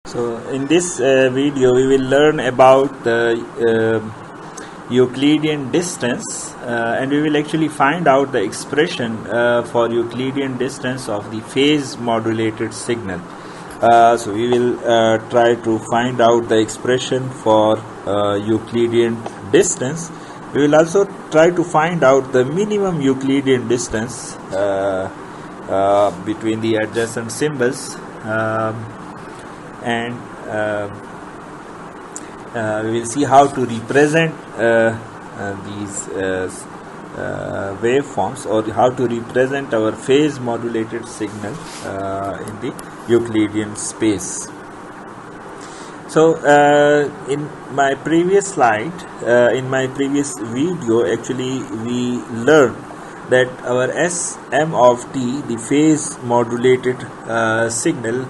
So in this video we will learn about the Euclidean distance and we will actually find out the expression for Euclidean distance of the phase modulated signal. So we will try to find out the expression for Euclidean distance. We will also try to find out the minimum Euclidean distance between the adjacent symbols. And we will see how to represent these waveforms, or how to represent our phase modulated signal in the Euclidean space. So in my previous slide, in my previous video, actually we learned that our Sm of t, the phase modulated signal,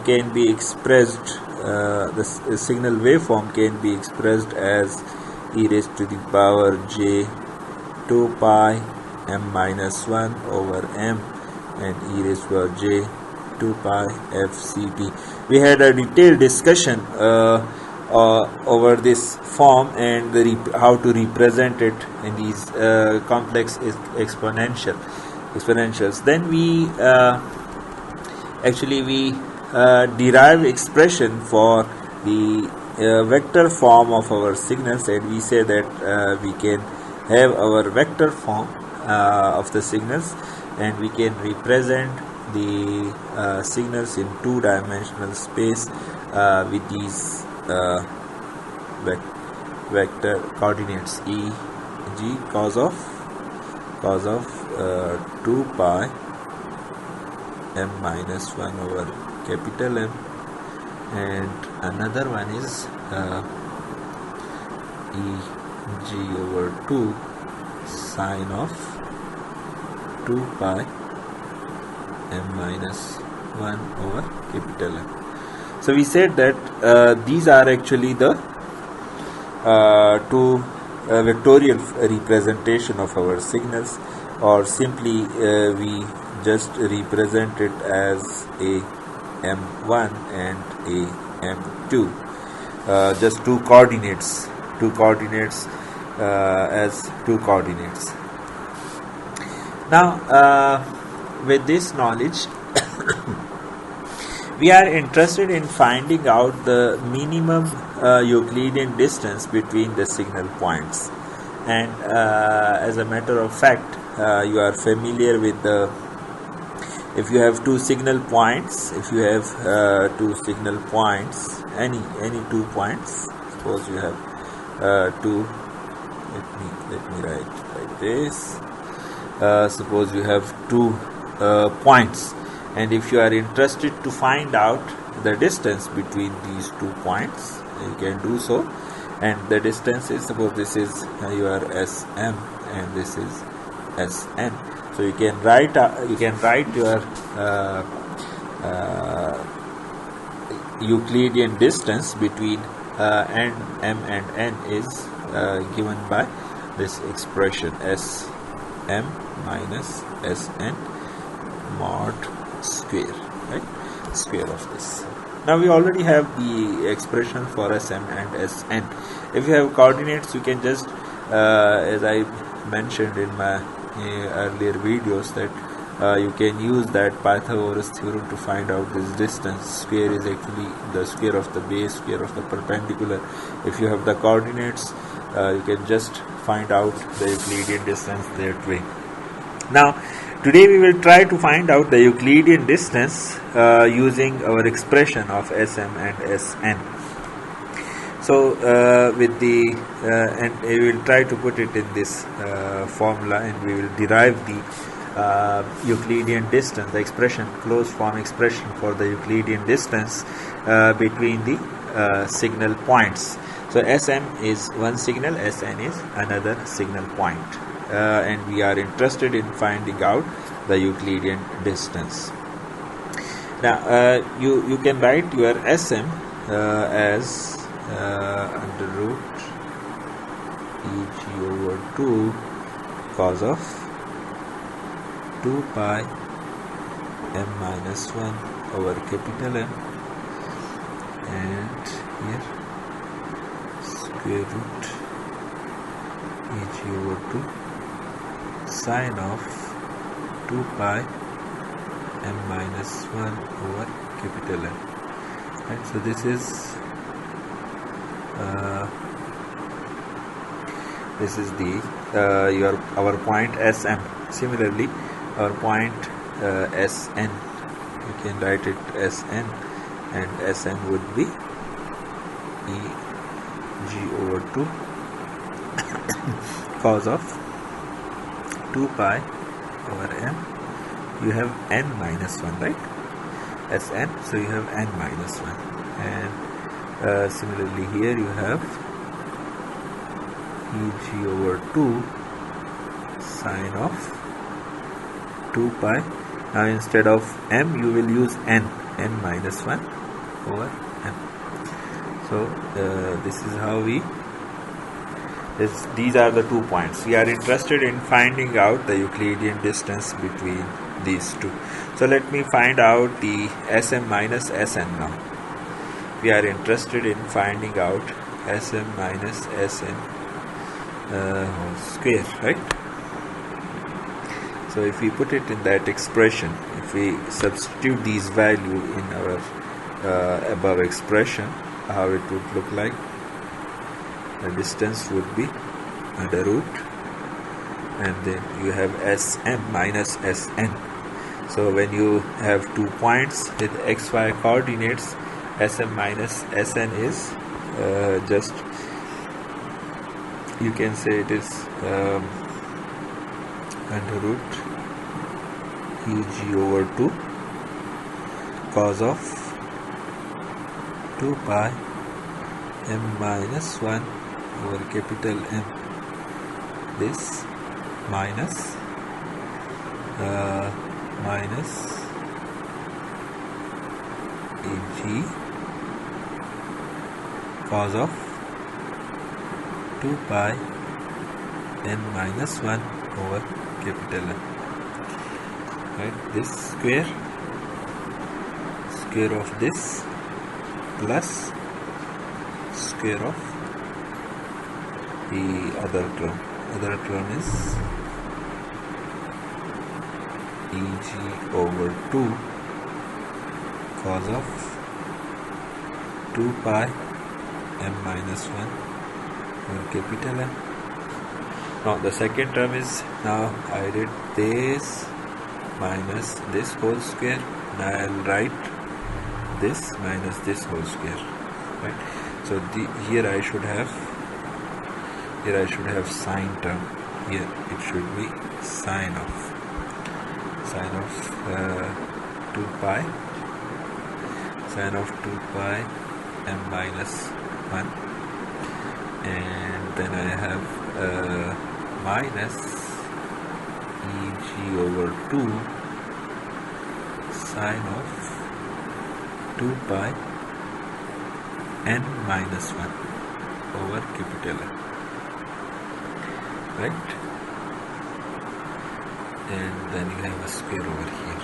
can be expressed, the signal waveform can be expressed as e raised to the power j 2 pi m minus 1 over m and e raised to power j 2 pi fct. We had a detailed discussion over this form and how to represent it in these complex exponentials. Then we derive expression for the vector form of our signals, and we say that we can have our vector form of the signals, and we can represent the signals in two-dimensional space with these vector coordinates e, g, cos of 2 pi m minus 1 over capital M, and another one is e g over 2 sine of 2 pi m minus 1 over capital M. So we said that these are actually the two vectorial representation of our signals, or simply we just represent it as a m1 and a m2, just two coordinates as two coordinates. Now with this knowledge we are interested in finding out the minimum Euclidean distance between the signal points, and as a matter of fact, you are familiar with the, if you have two signal points, any two points, suppose you have two, let me write like this, suppose you have two points, and if you are interested to find out the distance between these 2 points, you can do so. And the distance is, suppose this is your Sm and this is Sn. So you can write your Euclidean distance between m and n is given by this expression Sm minus Sn mod square, right? Square of this. Now we already have the expression for Sm and Sn. If you have coordinates, you can just, as I mentioned in my earlier videos, that you can use that Pythagoras theorem to find out this distance. Square is actually the square of the base, square of the perpendicular. If you have the coordinates, you can just find out the Euclidean distance that way. Now today we will try to find out the Euclidean distance using our expression of Sm and Sn. So with the and we will try to put it in this formula, and we will derive the Euclidean distance, the expression, closed form expression for the Euclidean distance between the signal points. So Sm is one signal, Sn is another signal point, and we are interested in finding out the Euclidean distance. Now you can write your Sm as under root Eg over 2 cos of 2 pi m minus 1 over capital M, and here square root Eg over 2 sine of 2 pi m minus 1 over capital M. Right, so this is the our point Sm. Similarly, our point Sn, you can write it Sn, and Sn would be Eg over 2 cos of 2 pi over m. You have n minus 1, right? Sn, so you have n minus 1, and similarly here you have Eg over 2 sine of 2 pi. Now instead of m you will use n minus 1 over m. So this is how these are the 2 points. We are interested in finding out the Euclidean distance between these two. So let me find out the Sm minus Sn now. We are interested in finding out Sm minus Sn whole square, right? So if we put it in that expression, if we substitute these value in our above expression, how it would look like? The distance would be under root, and then you have Sm minus Sn. So when you have 2 points with xy coordinates, Sm minus Sn is just, you can say it is under root Eg over 2 cos of 2 pi m minus 1 over capital M. This minus Eg cos of 2 pi n minus 1 over capital M. Right, this square of this plus square of the other term. Other term is Eg over 2 cos of 2 pi m minus 1 over capital M. Now the second term is, now I did this minus this whole square. Now I will write this minus this whole square, right? So here I should have sine term. Here it should be sine of 2 pi m minus 1, and then I have minus Eg over 2 sine of 2 pi n minus 1 over capital M, right? And then you have a square over here,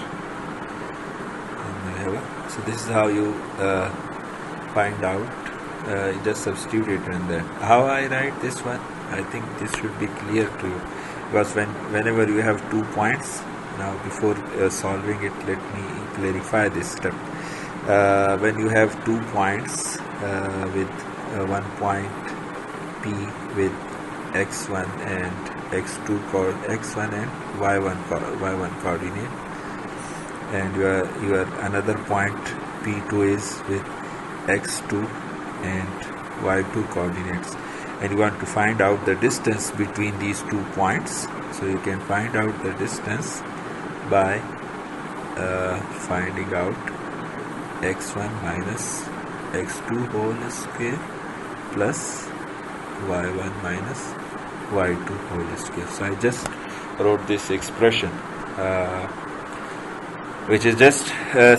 and you have so this is how you find out. You just substitute it in there. How I write this one, I think this should be clear to you, because whenever you have 2 points, now before solving it, let me clarify this step. When you have 2 points with 1 point P with x1 and x2 x1 and y1 coordinate, and your another point P2 is with x2 and y2 coordinates, and you want to find out the distance between these 2 points. So you can find out the distance by finding out x1 minus x2 whole square plus y1 minus y2 whole square. So I just wrote this expression, which is just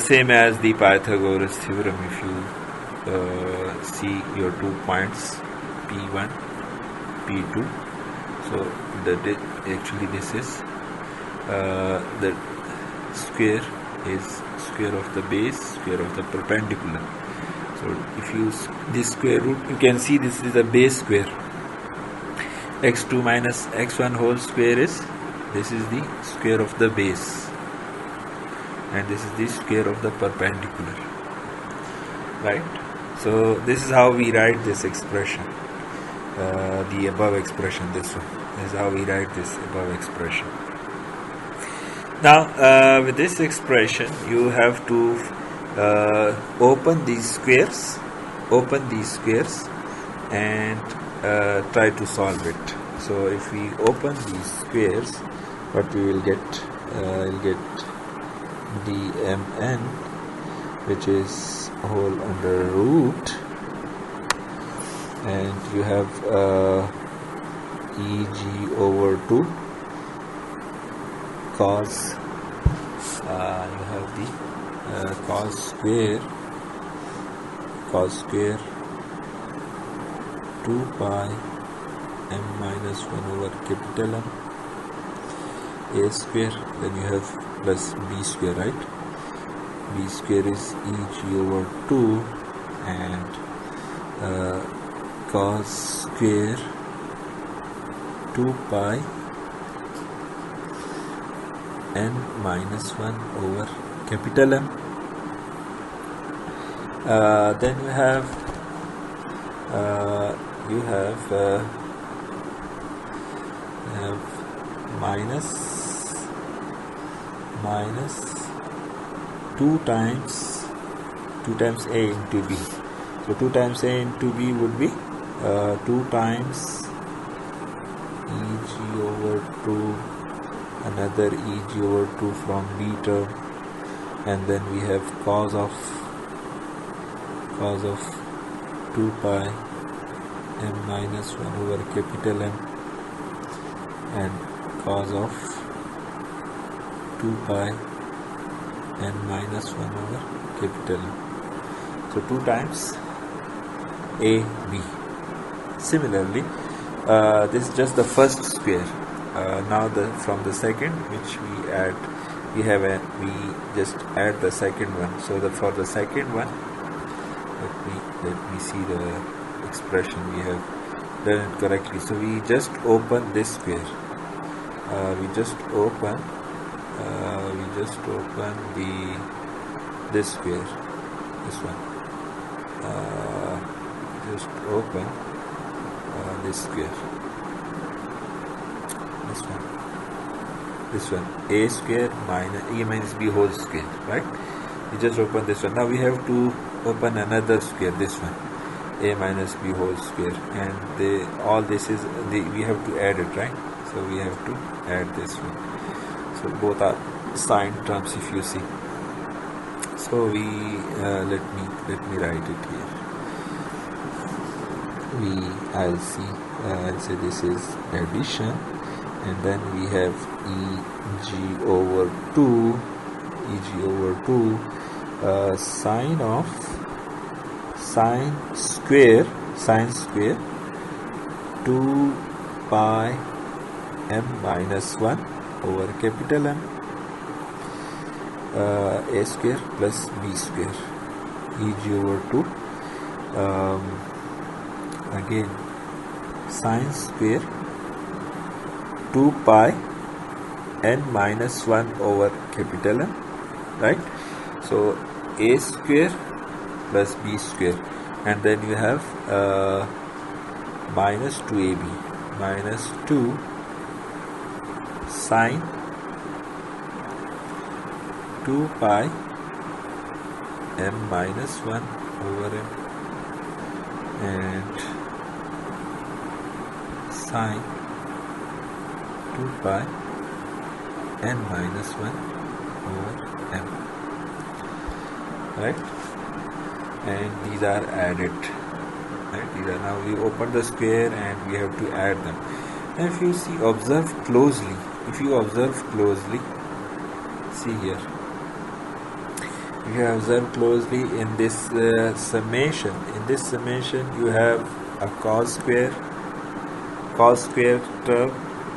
same as the Pythagoras theorem. If you see your 2 points P1, P2, so actually this is the square is square of the base, square of the perpendicular. So if you use this square root, you can see this is the base square. x2 minus x1 whole square is, this is the square of the base, and this is the square of the perpendicular, right? So this is how we write this expression, the above expression. This is how we write this above expression. Now with this expression you have to open these squares, and try to solve it. So if we open these squares, what we will get, we'll get dmn, which is whole under root, and you have eg over 2 cos, you have the cos square 2 pi m minus 1 over capital M a square, then you have plus b square, right? B square is eg over 2, and cos square 2 pi n minus 1 over capital M. Then you have minus 2 times a into b. So 2 times a into b would be 2 times eg over 2, another eg over 2 from b term, and then we have cos of 2 pi m minus 1 over capital M, and cos of 2 pi n minus 1 over capital M. So 2 times a b. Similarly, this is just the first square. Now from the second, which we add, we just add the second one. So for the second one, let me see the expression. We have done it correctly. So we just open this square. We just open this square, this one. Just open this square, this one, a square minus a minus b whole square, right? We just open this one. Now we have to open another square, this one, a minus b whole square, and all this is we have to add it, right? So we have to add this one. So both are sine terms, if you see. So we let me write it here. I'll say this is addition, and then we have eg over 2 sine square 2 pi m minus 1 over capital M, a square plus b square, eg over 2, again sine square 2 pi n minus 1 over capital M, right? So a square plus b square, and then you have minus 2ab, minus 2 sine 2 pi m minus 1 over m, and sine 2 pi n minus 1 over m, right? And these are added, right? Now we open the square and we have to add them. And if you observe closely, see here, if you observe closely in this summation, you have a cos square term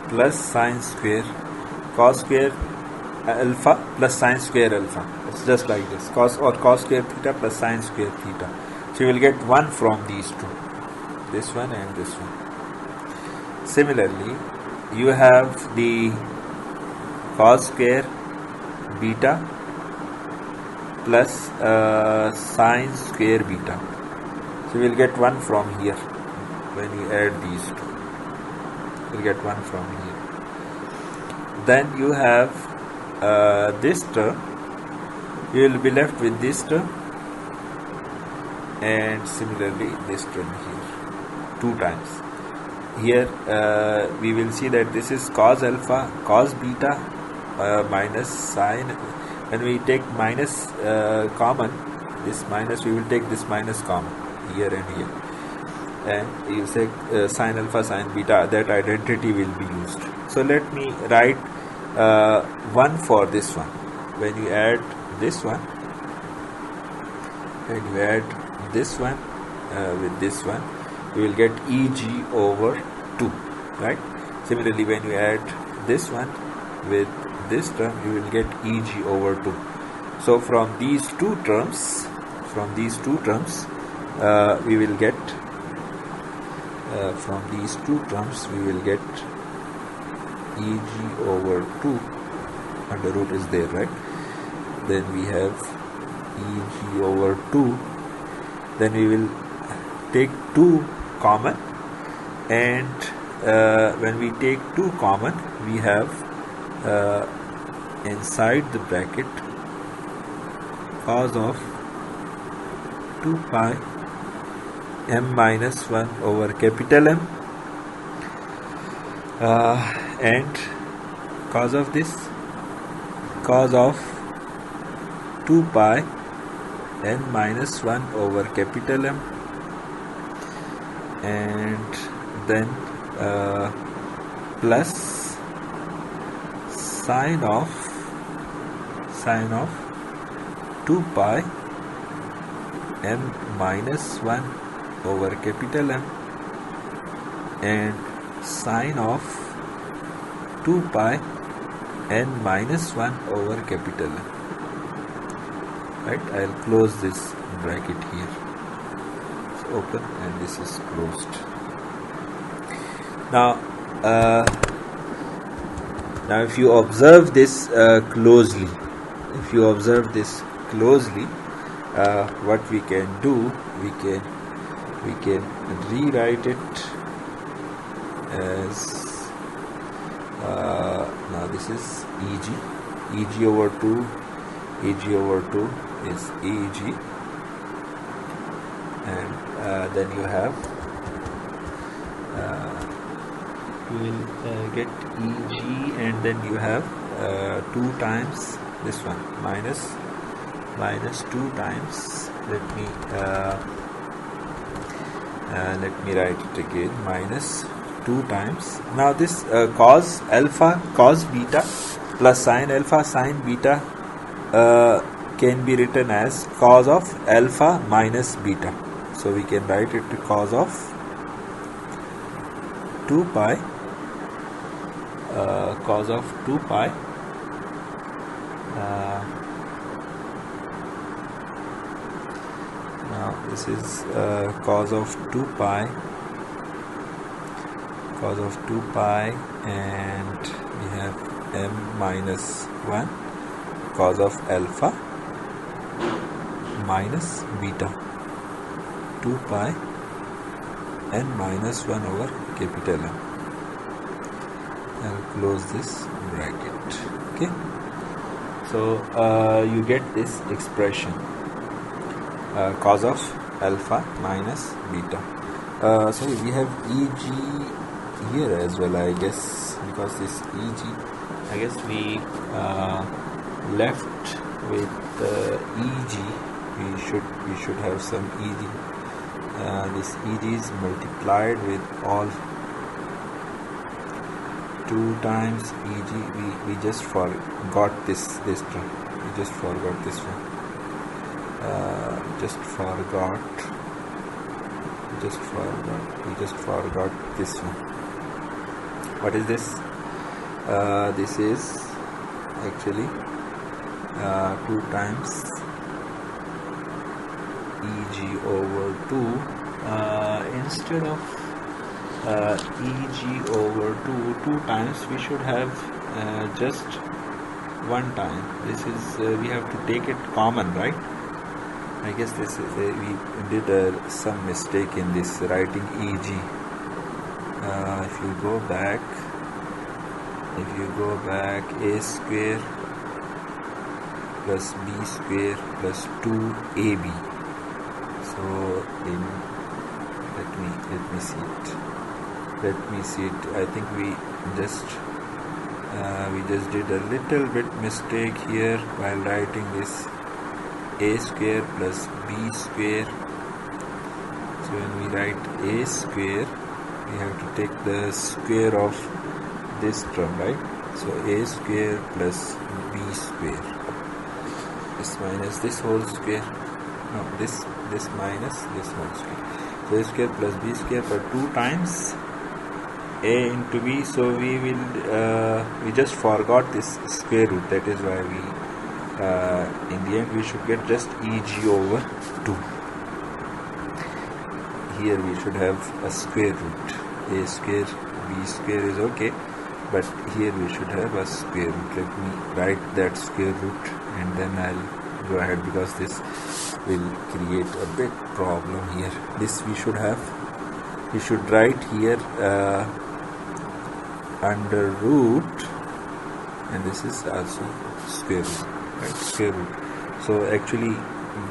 plus sine square, cos square alpha plus sine square alpha. It's just like this, cos square theta plus sine square theta. So you will get 1 from these two, this one and this one. Similarly, you have the cos square beta plus sine square beta. So we will get 1 from here when you add these two. You will get 1 from here. Then you have this term. You will be left with this term, and similarly this term here 2 times. Here we will see that this is cos alpha, cos beta minus sine. When we take minus common, this minus, we will take this minus common here and here, and you say sine alpha, sine beta, that identity will be used. So let me write 1 for this one. When you add this one, when you add this one with this one, you will get Eg over 2, right? Similarly, when you add this one with this term, you will get Eg over 2. So from these two terms, we will get Eg over 2. Under root is there, right? Then we have Eg over 2. Then we will take 2 common, and when we take 2 common, we have inside the bracket cos of 2 pi m minus 1 over capital M, and cos of this, cos of 2 pi n minus 1 over capital M, and then plus sine of 2 pi m minus 1 over capital M, and sine of 2 pi n minus 1 over capital M. Right, I'll close this bracket here. It's open and this is closed. Now if you observe this closely, what we can do, we can rewrite it as now this is Eg over 2. Eg over 2 is Eg, and then you have you will get Eg, and then you have 2 times this one minus 2 times. Let me write it again, minus 2 times. Now this cos alpha, cos beta plus sine alpha, sine beta can be written as cos of alpha minus beta. So we can write it to cos of 2 pi now this is cos of 2 pi and we have m minus 1 cos of alpha minus beta 2 pi n minus 1 over capital M. I'll close this bracket. Okay, so you get this expression cos of alpha minus beta. So we have Eg here as well, I guess, because this Eg, I guess we left with Eg. We should have some Eg. This Eg is multiplied with all 2 times Eg. We just forgot this term. We just forgot this one. We just forgot this one. What is this? This is actually 2 times Eg over 2, instead of Eg over 2 times, we should have just one time. This is we have to take it common, right? I guess this is we did some mistake in this writing Eg. If you go back, a square plus b square plus 2ab. So let me see it. I think we just did a little bit mistake here while writing this a square plus b square. So when we write a square, we have to take the square of this term, right? So a square plus b square, this minus this whole square, no, this minus this whole square. So a square plus b square for 2 times a into b. So we will we just forgot this square root. That is why we in the end we should get just Eg over 2. Here we should have a square root. A square b square is okay, but here we should have a square root. Let me write that square root and then I'll go ahead, because this will create a big problem here. This we should write here under root, and this is also square root, right? Square root. So actually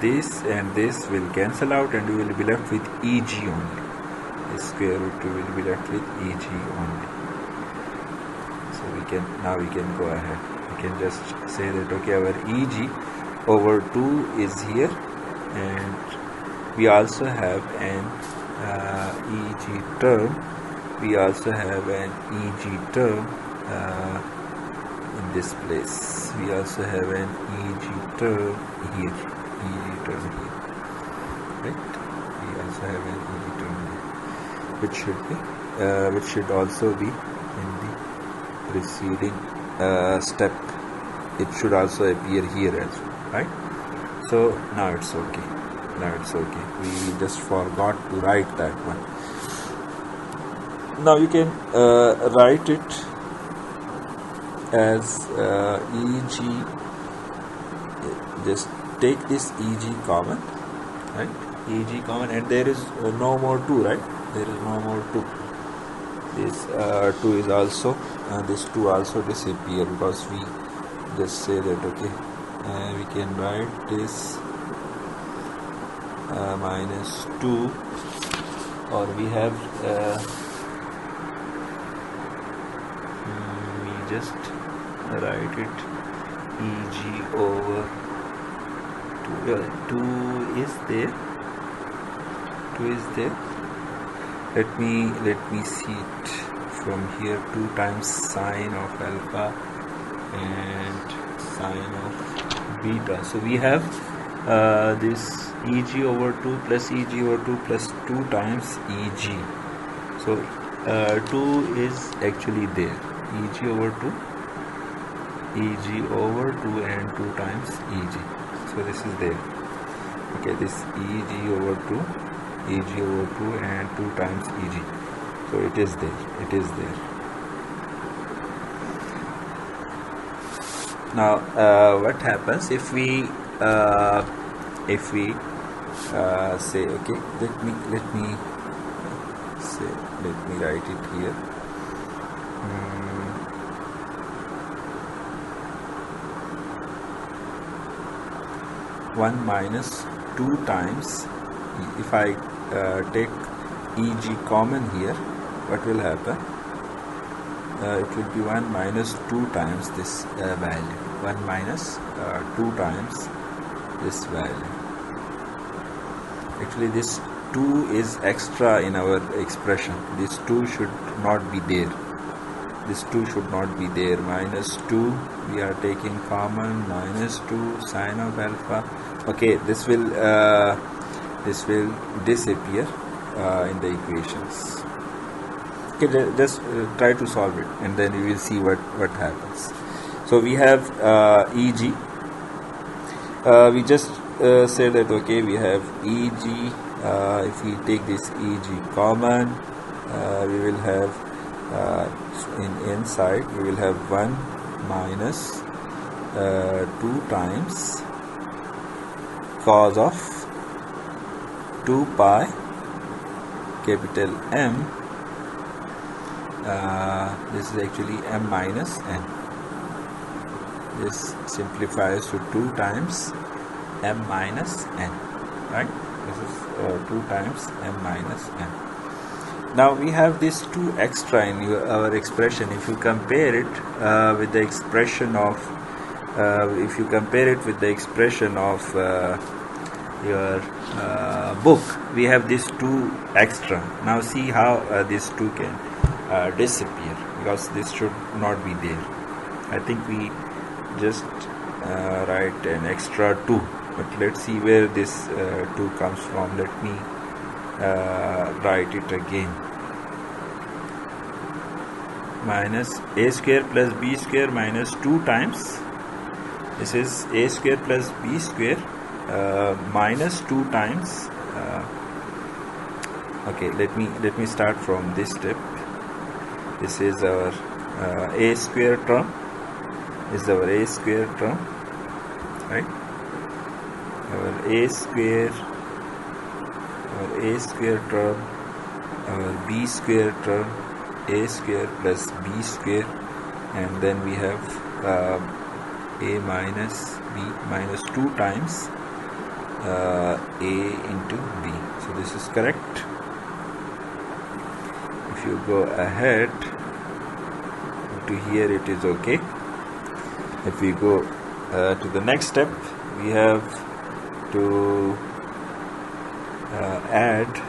this and this will cancel out and we will be left with Eg only. The square root will be left with Eg only. So we can go ahead. We can just say that okay, our Eg over 2 is here, and we also have an Eg term. We also have an Eg term in this place. We also have an Eg term here. Right? We also have an Eg term here, which should also be in the preceding step. It should also appear here as well, right? So now it's okay. We just forgot to write that one. Now you can write it as Eg. Just take this Eg common, right? Eg common, and there is no more 2, right? There is no more 2. This 2 is also this 2 also disappear, because we just say that okay, we can write this minus 2, or we have we just write it Eg over 2. 2 is there. Let me see it from here. 2 times sine of alpha and sine of beta. So we have this Eg over 2 plus Eg over 2 plus 2 times Eg. So 2 is actually there. Eg over 2 and 2 times Eg. So this is there. Okay, this Eg over 2 and 2 times Eg. So it is there. Now what happens if we say okay, let me write it here. 1 minus 2 times, if I take Eg common here, what will happen? It will be 1 minus 2 times this value. 1 minus 2 times this value. Actually this 2 is extra in our expression. This 2 should not be there. Minus 2, we are taking common, minus 2 sine of alpha. Okay, this will disappear in the equations. Okay, just try to solve it, and then you will see what happens. So we have Eg. We just say that okay, we have Eg if we take this Eg common, we will have inside we will have 1 minus 2 times cos of 2 pi capital M. This is actually M minus N. This simplifies to 2 times M minus N, right? This is 2 times M minus N. Now we have this 2 extra in our expression. If you compare it with the expression of your book, we have this 2 extra. Now see how this 2 can disappear, because this should not be there. I think we just write an extra 2, but let's see where this 2 comes from. Let me write it again. Minus a square plus b square minus 2 times, this is a square plus b square minus 2 times. Okay, let me start from this step. This is our a square term. This is our a square term, right? Our a square term, our b square term, a square plus b square, and then we have a minus b minus 2 times a into b. So this is correct. If you go ahead to here, it is okay. If we go to the next step, we have to add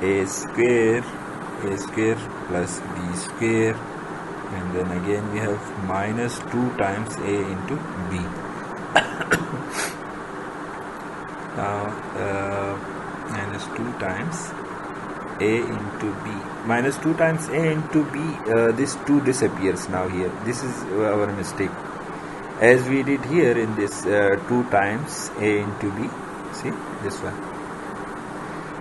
a square plus b square, and then again we have minus 2 times a into b. Now minus 2 times a into b, minus 2 times a into b, this 2 disappears now here. This is our mistake, as we did here in this 2 times a into b. See this one,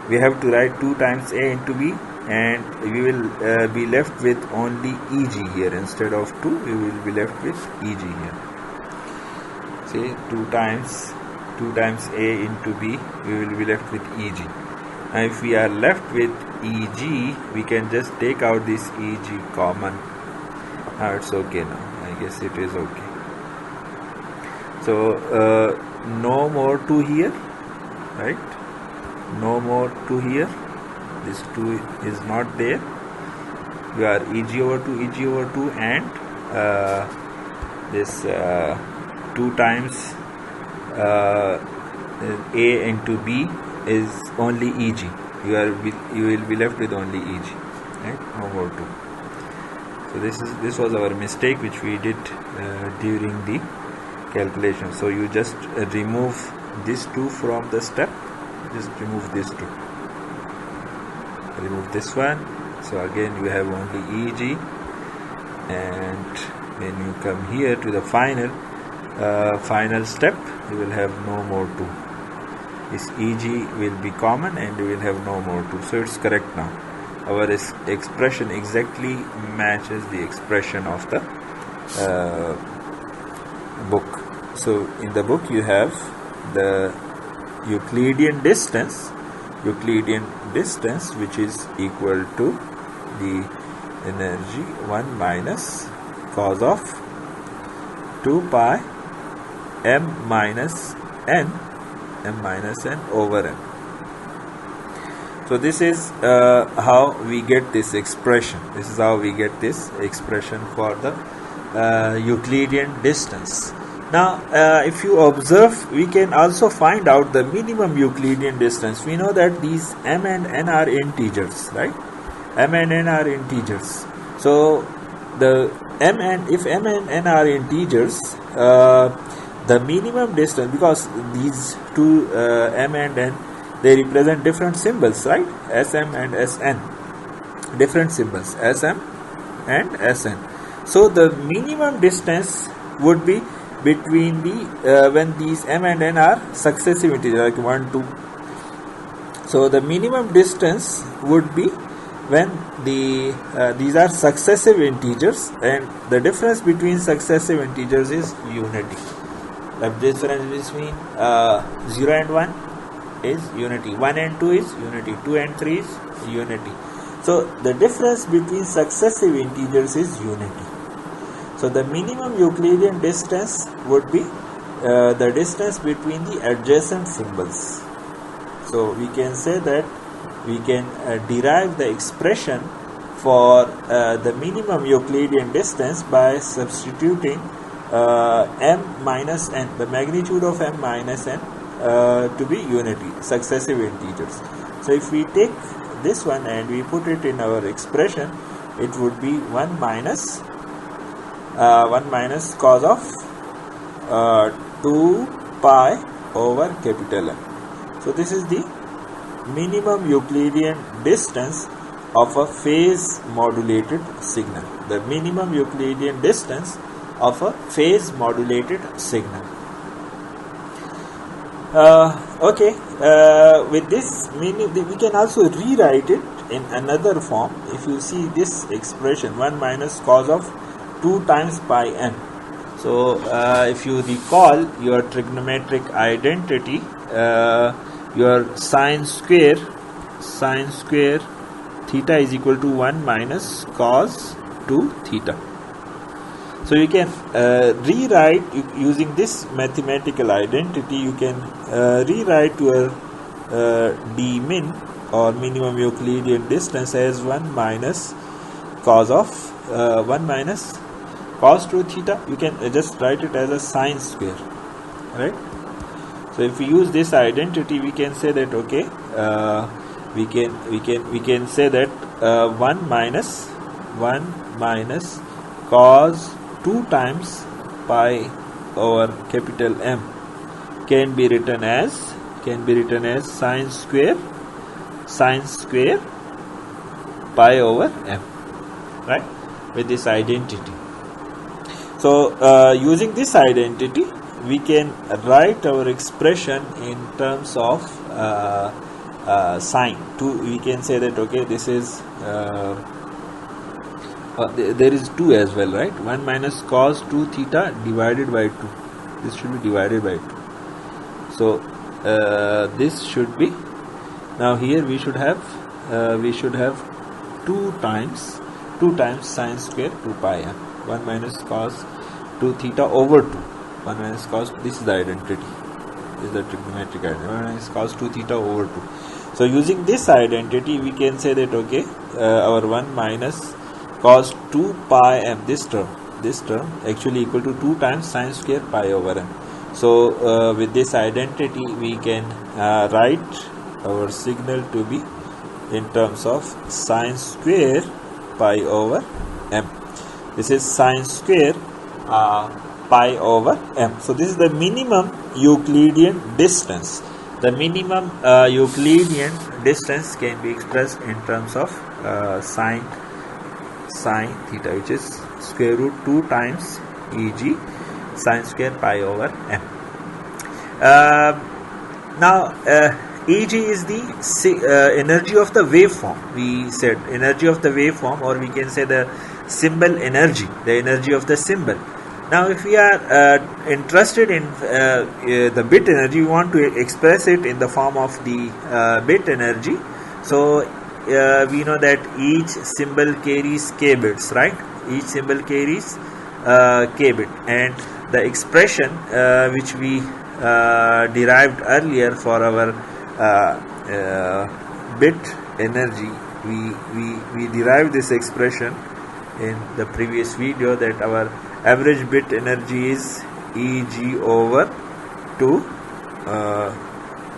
we have to write 2 times a into b, and we will be left with only Eg here. Instead of 2, we will be left with Eg here. See, 2 times a into b, we will be left with Eg. Now if we are left with Eg, we can just take out this Eg common. Now it's okay. Now I guess it is okay. So no more 2 here, right? No more 2 here. This 2 is not there. We are Eg over 2, and this 2 times a into b is only Eg. You will be left with only Eg, right? No more 2. So this was our mistake which we did during the calculation. So you just remove this 2 from the step. Just remove this 2. Remove this one. So again you have only Eg, and when you come here to the final step, you will have no more 2. This Eg will be common, and we will have no more 2. So it's correct now. Our expression exactly matches the expression of the book. So in the book you have the Euclidean distance, which is equal to the energy 1 minus cos of 2 pi m minus n over n. So this is how we get this expression. This is how we get this expression for the Euclidean distance. Now if you observe, we can also find out the minimum Euclidean distance. We know that these m and n are integers, right? M and n are integers. So the if m and n are integers, the minimum distance, because these two m and n, they represent different symbols, right? Sm and Sn, different symbols, Sm and Sn. So the minimum distance would be between the when these m and n are successive integers like 1, 2. So the minimum distance would be when these are successive integers, and the difference between successive integers is unity. The difference between 0 and 1 is unity, 1 and 2 is unity, 2 and 3 is unity. So the difference between successive integers is unity. So the minimum Euclidean distance would be the distance between the adjacent symbols. So we can say that we can derive the expression for the minimum Euclidean distance by substituting m minus n, the magnitude of m minus n to be unity, successive integers. So if we take this one and we put it in our expression, it would be 1 minus cos of 2 pi over capital M. So this is the minimum Euclidean distance of a phase modulated signal. The minimum Euclidean distance of a phase modulated signal. With this meaning, we can also rewrite it in another form. If you see this expression, 1 minus cos of 2 times pi n. So if you recall your trigonometric identity, your sine square theta is equal to 1 minus cos 2 theta. So you can rewrite using this mathematical identity. You can rewrite your d min or minimum Euclidean distance as 1 minus cos of 1 minus cos 2 theta. You can just write it as a sine square, right? So if we use this identity, we can say that we can say that 1 minus cos 2 times pi over capital M can be written as sine square pi over M, right, with this identity. So using this identity, we can write our expression in terms of sine. We can say that this is there is 2 as well, right? 1 minus cos 2 theta divided by 2. This should be divided by 2. So this should be, now here we should have 2 times sine square 2 pi m. 1 minus cos 2 theta over 2. 1 minus cos, this is the identity. This is the trigonometric identity. 1 minus cos 2 theta over 2. So using this identity, we can say that our 1 minus cos 2 pi m, this term actually equal to 2 times sine square pi over m. So with this identity, we can write our signal to be in terms of sine square pi over m. This is sine square pi over m. So this is the minimum Euclidean distance. The minimum Euclidean distance can be expressed in terms of sine theta, which is square root 2 times Eg sine square pi over m. Now Eg is the energy of the waveform. We said energy of the waveform, or we can say the symbol energy, the energy of the symbol. Now if we are interested in the bit energy, we want to express it in the form of the bit energy. So we know that each symbol carries k bits, right? Each symbol carries k bit, and the expression which we derived earlier for our bit energy, we derived this expression in the previous video, that our average bit energy is Eg over 2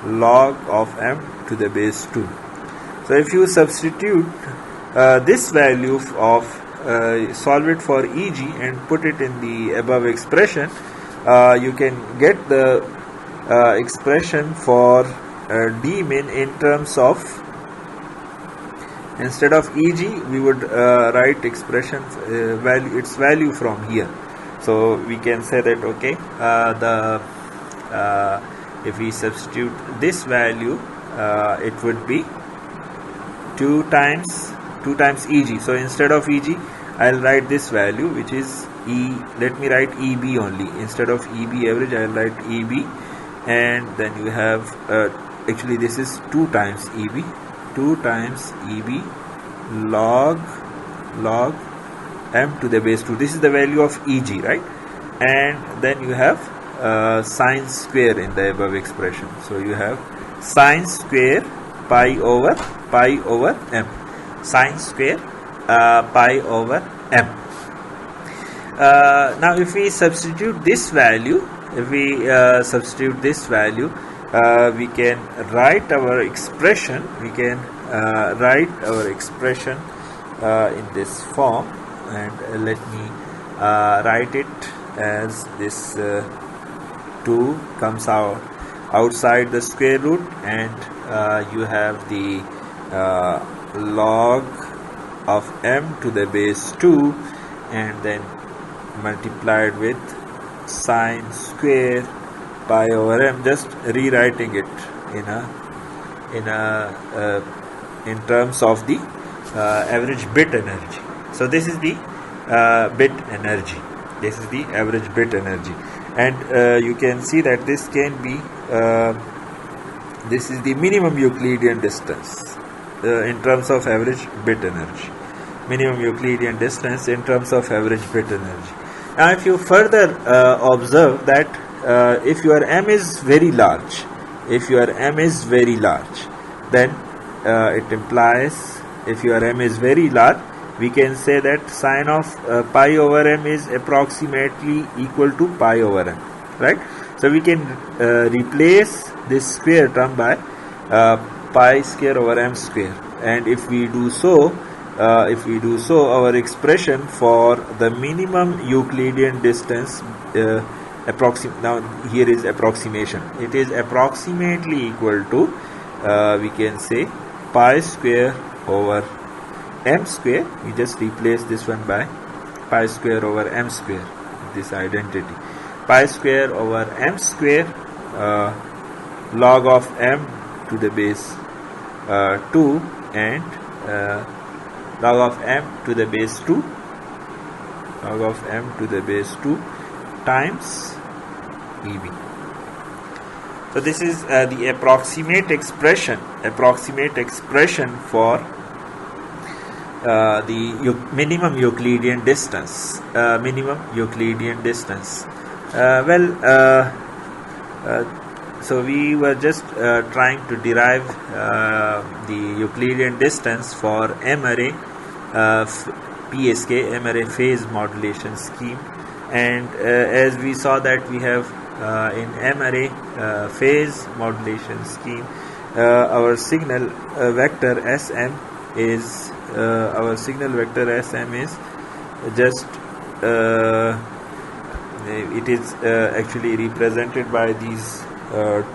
log of m to the base 2. So if you substitute this value of solve it for Eg and put it in the above expression, you can get the expression for d min in terms of, instead of Eg we would write expression its value from here. So we can say that okay, if we substitute this value, it would be 2 times Eg. So instead of Eg, I'll write this value, which is E. Let me write Eb only. Instead of Eb average, I'll write Eb, and then you have actually this is 2 times Eb, 2 times Eb log m to the base 2. This is the value of Eg, right? And then you have sine square in the above expression. So you have sine square pi over m, sine square pi over m. Now if we substitute this value, we can write our expression, in this form, and let me write it as this 2 comes out outside the square root, and you have the log of m to the base 2, and then multiplied with sine square pi over m, just rewriting it in terms of the average bit energy. So this is the bit energy, this is the average bit energy, and you can see that this can be this is the minimum Euclidean distance in terms of average bit energy, minimum Euclidean distance in terms of average bit energy. Now if you further observe that if your m is very large, then it implies, if your m is very large, we can say that sine of pi over m is approximately equal to pi over m, right? So we can replace this square term by pi square over m square, and if we do so, our expression for the minimum Euclidean distance, now here is approximation, it is approximately equal to we can say pi square over m square. We just replace this one by pi square over m square, this identity, pi square over m square log of m to the base 2, and log of m to the base 2 times Eb. So this is the approximate expression for the minimum Euclidean distance. So we were just trying to derive the Euclidean distance for M array PSK, M array phase modulation scheme, and as we saw that we have in M array phase modulation scheme, our signal vector Sm is just it is actually represented by these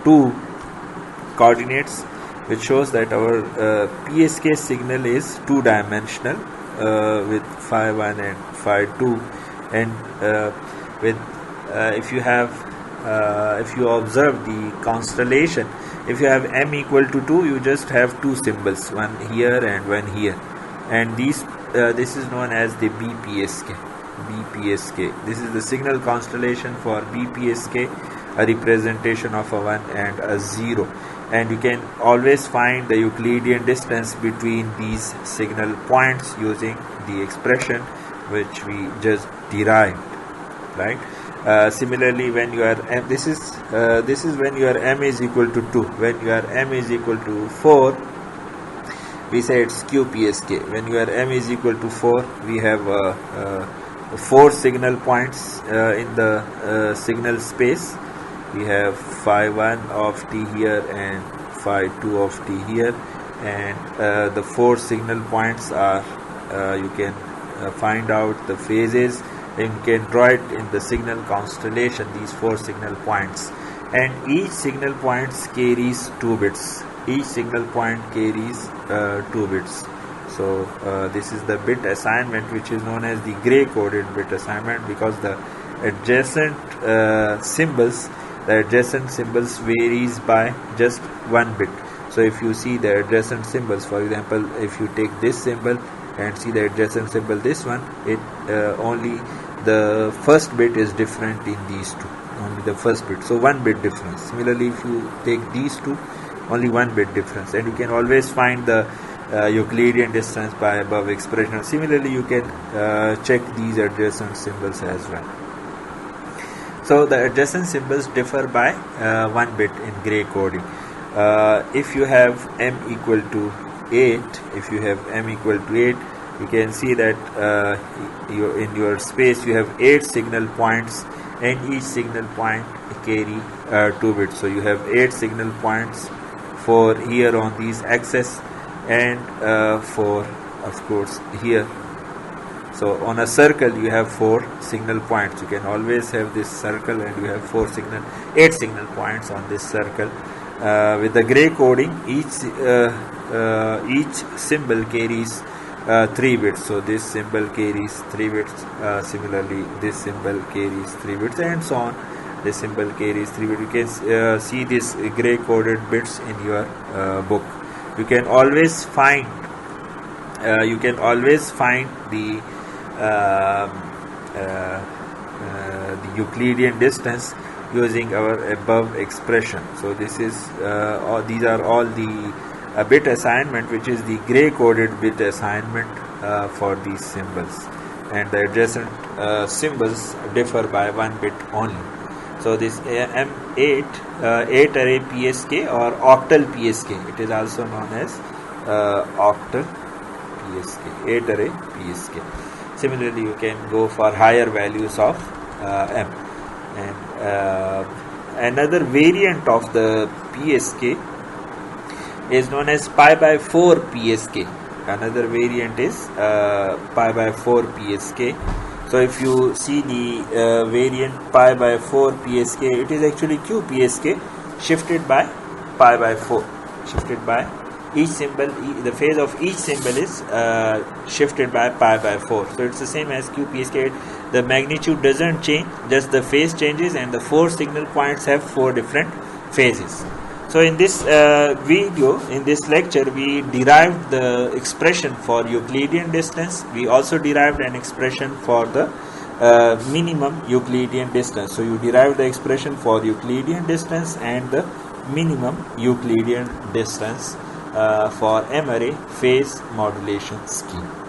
2 coordinates, which shows that our PSK signal is 2-dimensional with phi 1 and phi 2, and with if you observe the constellation, if you have m equal to 2, you just have 2 symbols, one here and one here, and this is known as the BPSK. This is the signal constellation for BPSK, a representation of a 1 and a 0, and you can always find the Euclidean distance between these signal points using the expression which we just derived, right? Similarly, when you are m, this is when your m is equal to 2. When your m is equal to 4, we say it's QPSK. When your m is equal to 4, we have 4 signal points in the signal space. We have phi 1 of t here and phi 2 of t here, and the 4 signal points are you can find out the phases, and you can draw it in the signal constellation, these 4 signal points, and each signal point carries 2 bits. So this is the bit assignment, which is known as the gray coded bit assignment, because the adjacent symbols, the adjacent symbols varies by just 1 bit. So if you see the adjacent symbols, for example, if you take this symbol and see the adjacent symbol, this one, it only the first bit is different in these two, only the first bit, so 1 bit difference. Similarly, if you take these two, only 1 bit difference, and you can always find the Euclidean distance by above expression. Similarly, you can check these adjacent symbols as well. So the adjacent symbols differ by 1 bit in gray coding. If you have m equal to 8, if you have m equal to 8, you can see that in your space you have 8 signal points, and each signal point carry 2 bits. So you have 8 signal points for here on these axes, and for, of course, here. So on a circle you have 4 signal points. You can always have this circle and you have 8 signal points on this circle. With the gray coding, each symbol carries 3 bits. So this symbol carries 3 bits. Similarly, this symbol carries 3 bits, and so on. This symbol carries 3 bits. You can see these gray coded bits in your book. You can always find the Euclidean distance using our above expression. So this is these are all the bit assignment, which is the gray coded bit assignment for these symbols, and the adjacent symbols differ by 1 bit only. So this M8 8 array PSK or octal PSK, it is also known as octal PSK, 8 array PSK. Similarly, you can go for higher values of M. And another variant of the PSK is known as pi by 4 PSK. Another variant is pi by 4 PSK. So if you see the variant pi by 4 PSK, it is actually QPSK shifted by pi by 4. Shifted by each symbol, the phase of each symbol is shifted by pi by 4. So it's the same as QPSK. The magnitude doesn't change, just the phase changes, and the 4 signal points have 4 different phases. So in this video, in this lecture, we derived the expression for Euclidean distance. We also derived an expression for the minimum Euclidean distance. So you derive the expression for Euclidean distance and the minimum Euclidean distance for M-array phase modulation scheme.